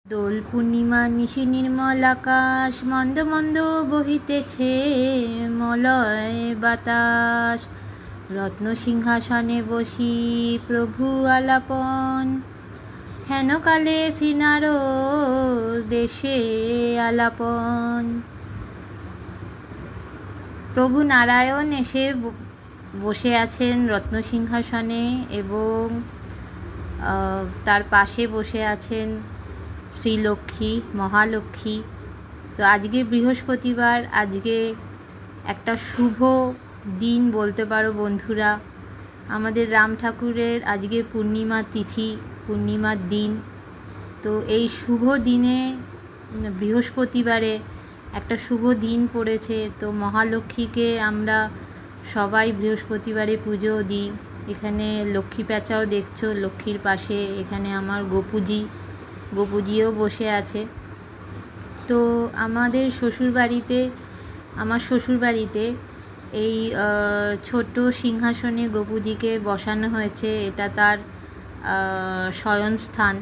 দোল পূর্ণিমা নিশি নির্মল আকাশ, মন্দ মন্দ বহিতেছে মলয় বাতাস। রত্ন সিংহাসনে বসি প্রভু আলাপন, হেন কালে শ্রীনারদ দেশে আলাপন। প্রভু নারায়ণ এসে বসে আছেন রত্ন সিংহাসনে এবং তার পাশে বসে আছেন শ্রীলক্ষ্মী, মহালক্ষ্মী। তো আজকে বৃহস্পতিবার, আজকে একটা শুভ দিন বলতে পারো বন্ধুরা। আমাদের রাম ঠাকুরের আজকে পূর্ণিমা তিথি, পূর্ণিমার দিন। তো এই শুভ দিনে বৃহস্পতিবারে একটা শুভ দিন পড়েছে। তো মহালক্ষ্মীকে আমরা সবাই বৃহস্পতিবারে পুজো দিই। এখানে লক্ষ্মী প্যাঁচাও দেখছো লক্ষ্মীর পাশে। এখানে আমার গোপুজিও বসে আছে। তো আমাদের শ্বশুরবাড়িতে এই ছোট সিংহাসনে গোপুজিকে বসানো হয়েছে। এটা তার শয়নস্থান,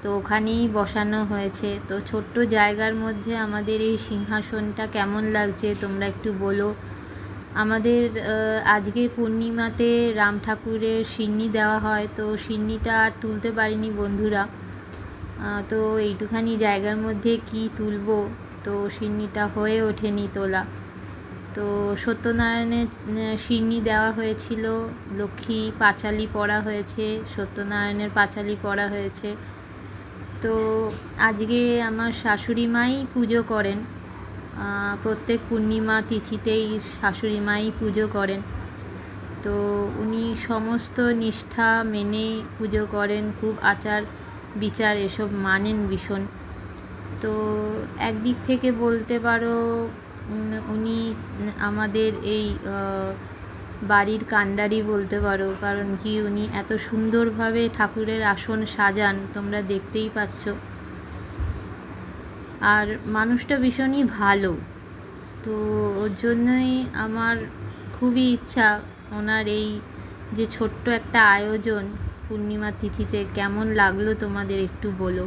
তো ওখানেই বসানো হয়েছে। তো ছোট্ট জায়গার মধ্যে আমাদের এই সিংহাসনটা কেমন লাগছে তোমরা একটু বলো। আমাদের আজকে পূর্ণিমাতে রাম ঠাকুরের সিন্নি দেওয়া হয়, তো সিন্নিটা আর তুলতে পারিনি বন্ধুরা। তো এইটুখানি জায়গার মধ্যে কি তুলবো, তো সিন্নিটা হয়ে ওঠেনি তোলা। তো সত্যনারায়ণের সিন্নি দেওয়া হয়েছিল, লক্ষ্মী পাঁচালি পরা হয়েছে, সত্যনারায়ণের পাঁচালি পরা হয়েছে। তো আজকে আমার শাশুড়ি মাই পুজো করেন, প্রত্যেক পূর্ণিমা তিথিতেই শাশুড়ি মাই পুজো করেন। তো উনি সমস্ত নিষ্ঠা মেনে পুজো করেন, খুব আচার বিচার এসব মানেন ভীষণ। তো একদিক থেকে বলতে পারো উনি আমাদের এই বাড়ির কাণ্ডারি বলতে পারো, কারণ কি উনি এত সুন্দরভাবে ঠাকুরের আসন সাজান, তোমরা দেখতেই পাচ্ছ। আর মানুষটা ভীষণই ভালো। তো ওর জন্যই আমার খুবই ইচ্ছা ওনার এই যে ছোট্ট একটা আয়োজন পূর্ণিমা তিথিতে কেমন লাগলো তোমাদের একটু বলো।